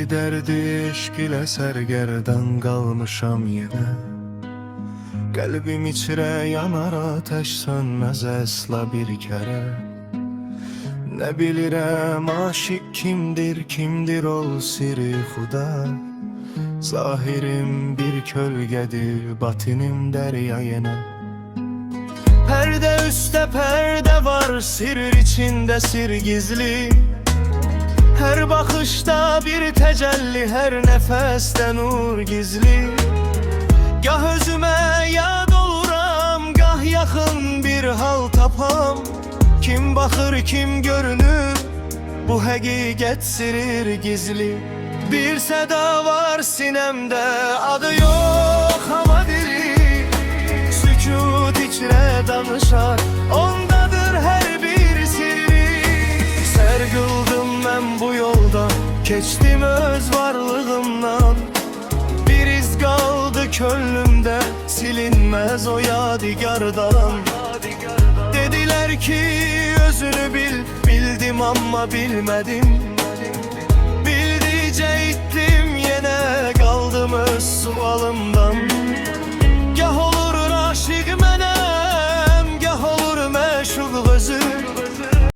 derdi eşq ilə sərgərdən qalmışam yenə. Qəlbim içrə yanar ateş sönməz əsla bir kərə. Nə bilirəm aşiq kimdir ol siri xuda. Zahirim bir kölgədir, batinim dərya yenə. Pərdə üstə pərdə var, sir içində sir gizli. Hər baxışda bir təcəlli, hər nəfəsdə nur gizli. Gah özümə yad oluram, gah yaxın bir hal tapam. Kim baxır, kim görünür, bu həqiqət sirir gizli. Bir səda var sinəmdə, adı yox amma diri. Sükut içrə danışar, ondadır hər bir sirri. Sər qıldım mən bu yoldan, keçdim öz varlığımdan. Bir iz qaldı könlümdə, silinməz o yadigardan. Dedilər ki özünü bil, bildim amma bilmədim.